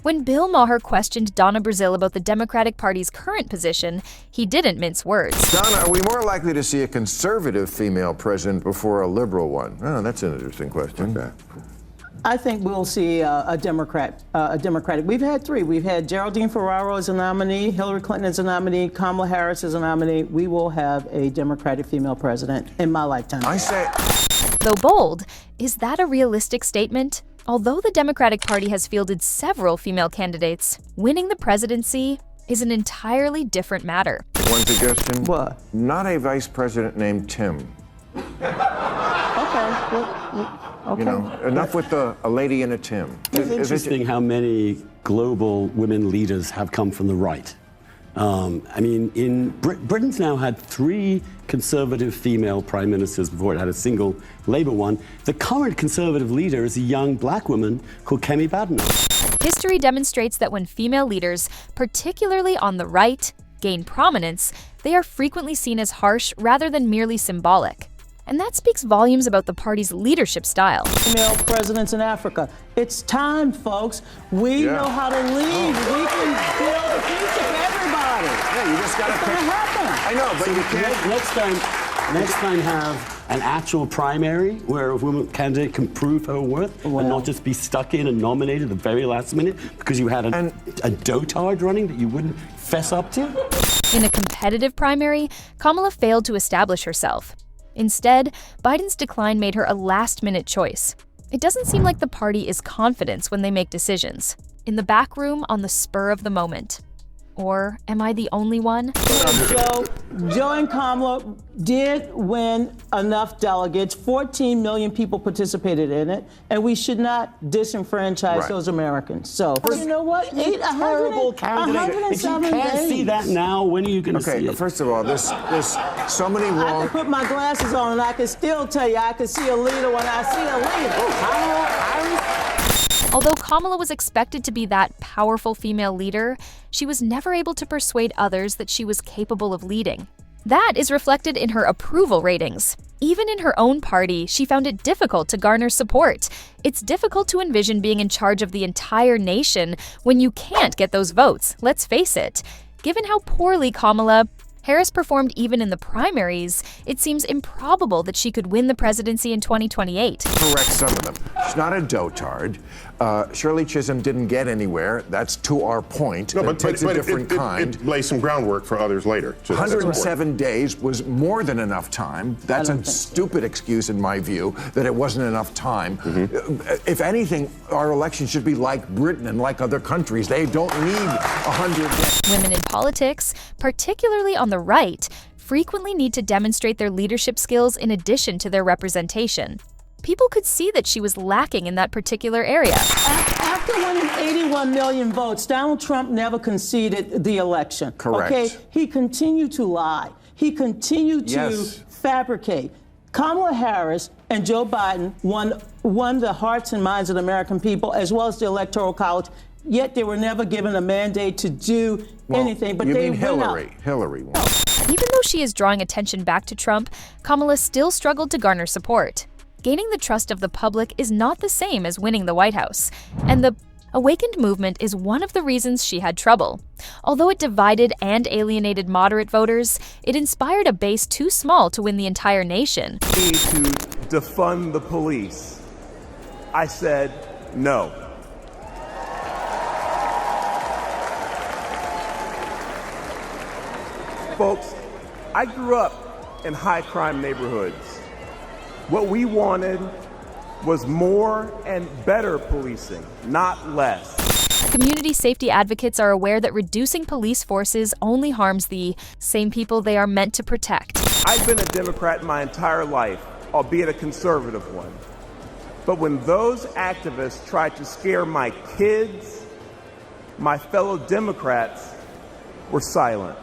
When Bill Maher questioned Donna Brazile about the Democratic Party's current position, he didn't mince words. Donna, are we more likely to see a conservative female president before a liberal one? Oh, that's an interesting question. Okay. I think we'll see a Democratic. We've had three. We've had Geraldine Ferraro as a nominee, Hillary Clinton as a nominee, Kamala Harris as a nominee. We will have a Democratic female president in my lifetime. I say... Though bold, is that a realistic statement? Although the Democratic Party has fielded several female candidates, winning the presidency is an entirely different matter. One suggestion? What? Not a vice president named Tim. Okay. Okay. You know, enough with a lady and a Tim. It's interesting how many global women leaders have come from the right. I mean, Britain's now had 3 conservative female prime ministers before it had a single Labour one. The current conservative leader is a young black woman called Kemi Badenoch. History demonstrates that when female leaders, particularly on the right, gain prominence, they are frequently seen as harsh rather than merely symbolic. And that speaks volumes about the party's leadership style. Female presidents in Africa. It's time, folks. We know how to lead. We can build a future for everybody. Yeah, you just got to pick. Happen. I know, but you can't. Next time have an actual primary where a woman candidate can prove her worth and not just be stuck in and nominated at the very last minute because you had a dotard running that you wouldn't fess up to. In a competitive primary, Kamala failed to establish herself. Instead, Biden's decline made her a last-minute choice. It doesn't seem like the party is confident when they make decisions. In the back room, on the spur of the moment. Or am I the only one? Joe and Kamala did win enough delegates. 14 million people participated in it, and we should not disenfranchise those Americans. So, you know what? Terrible candidate. If you can't see that now, when are you going to see it? First of all, there's so many wrong... I can put my glasses on, and I can still tell you I can see a leader when I see a leader. Although Kamala was expected to be that powerful female leader, she was never able to persuade others that she was capable of leading. That is reflected in her approval ratings. Even in her own party, she found it difficult to garner support. It's difficult to envision being in charge of the entire nation when you can't get those votes, let's face it. Given how poorly Harris performed even in the primaries, it seems improbable that she could win the presidency in 2028. Correct some of them. She's not a dotard. Shirley Chisholm didn't get anywhere. That's to our point. No, but it takes a different kind. It lays some groundwork for others later. 107 days was more than enough time. That's a stupid excuse in my view, that it wasn't enough time. If anything, our election should be like Britain and like other countries. They don't need 100 days. Women in politics, particularly on the right, frequently need to demonstrate their leadership skills in addition to their representation. People could see that she was lacking in that particular area. After winning 81 million votes, Donald Trump never conceded the election. Correct. Okay? He continued to lie. He continued to fabricate. Kamala Harris and Joe Biden won the hearts and minds of the American people, as well as the Electoral College, yet they were never given a mandate to do anything. But they went out. Hillary won. Even though she is drawing attention back to Trump, Kamala still struggled to garner support. Gaining the trust of the public is not the same as winning the White House, and the Awakened movement is one of the reasons she had trouble. Although it divided and alienated moderate voters, it inspired a base too small to win the entire nation. To defund the police, I said no. Folks, I grew up in high-crime neighborhoods. What we wanted was more and better policing, not less. Community safety advocates are aware that reducing police forces only harms the same people they are meant to protect. I've been a Democrat my entire life, albeit a conservative one. But when those activists tried to scare my kids, my fellow Democrats were silent.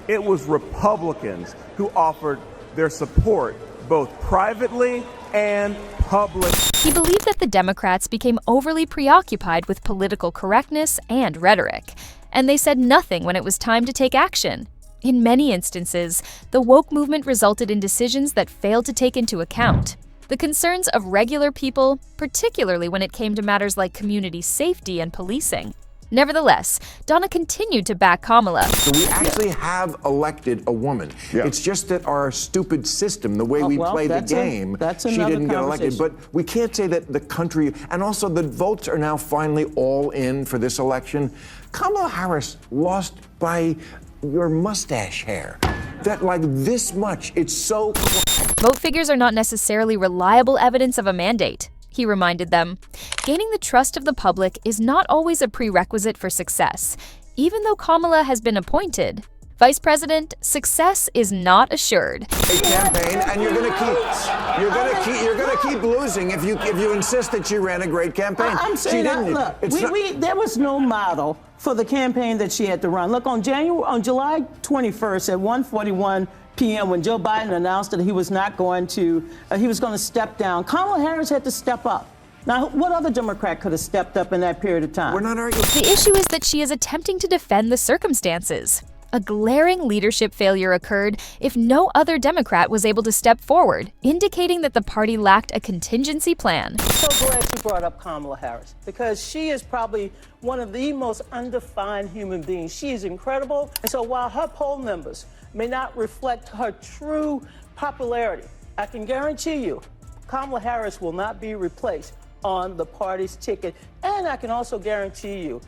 It was Republicans who offered their support both privately and publicly. He believed that the Democrats became overly preoccupied with political correctness and rhetoric, and they said nothing when it was time to take action. In many instances, the woke movement resulted in decisions that failed to take into account the concerns of regular people, particularly when it came to matters like community safety and policing. Nevertheless, Donna continued to back Kamala. So we actually have elected a woman. Yeah. It's just that our stupid system, the way we play the game, she didn't get elected. But we can't say that the country, and also the votes are now finally all in for this election. Kamala Harris lost by your mustache hair. That like this much, it's so... Vote figures are not necessarily reliable evidence of a mandate, he reminded them. Gaining the trust of the public is not always a prerequisite for success. Even though Kamala has been appointed, Vice President, success is not assured. A campaign, and you're gonna keep losing if you insist that she ran a great campaign. I'm saying, look, there was no model for the campaign that she had to run. Look, on July 21st at 1:41 p.m. when Joe Biden announced that he was going to step down, Kamala Harris had to step up. Now, what other Democrat could have stepped up in that period of time? We're not arguing. The issue is that she is attempting to defend the circumstances. A glaring leadership failure occurred if no other Democrat was able to step forward, indicating that the party lacked a contingency plan. I'm so glad you brought up Kamala Harris, because she is probably one of the most undefined human beings. She is incredible, and so while her poll numbers may not reflect her true popularity, I can guarantee you Kamala Harris will not be replaced on the party's ticket. And I can also guarantee you,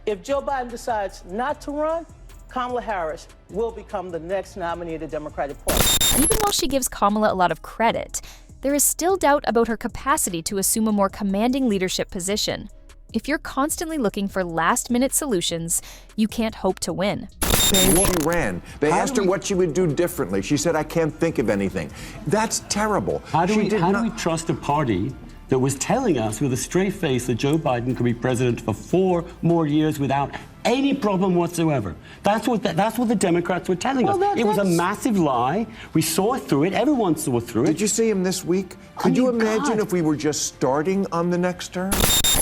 if Joe Biden decides not to run, Kamala Harris will become the next nominee of the Democratic Party. Even while she gives Kamala a lot of credit, there is still doubt about her capacity to assume a more commanding leadership position. If you're constantly looking for last-minute solutions, you can't hope to win. She ran. They asked her what she would do differently. She said, I can't think of anything. That's terrible. How do we trust a party that was telling us with a straight face that Joe Biden could be president for 4 more years without any problem whatsoever? That's what the Democrats were telling us. It was a massive lie. We saw through it. Everyone saw through it. Did you see him this week? Could you imagine if we were just starting on the next term?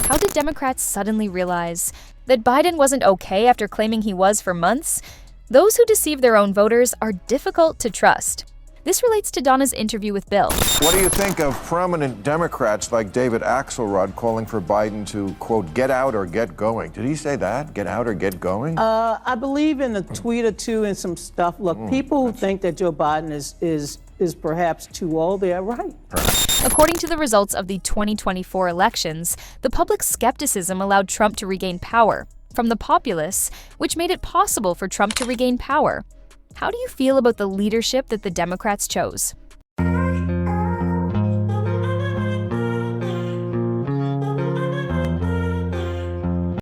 How did Democrats suddenly realize that Biden wasn't okay after claiming he was for months? Those who deceive their own voters are difficult to trust. This relates to Donna's interview with Bill. What do you think of prominent Democrats like David Axelrod calling for Biden to, quote, get out or get going? Did he say that? Get out or get going? I believe in a tweet or two and some stuff. Look, people who think that Joe Biden is perhaps too old, they're right. According to the results of the 2024 elections, the public skepticism allowed Trump to regain power from the populace, which made it possible for Trump to regain power. How do you feel about the leadership that the Democrats chose?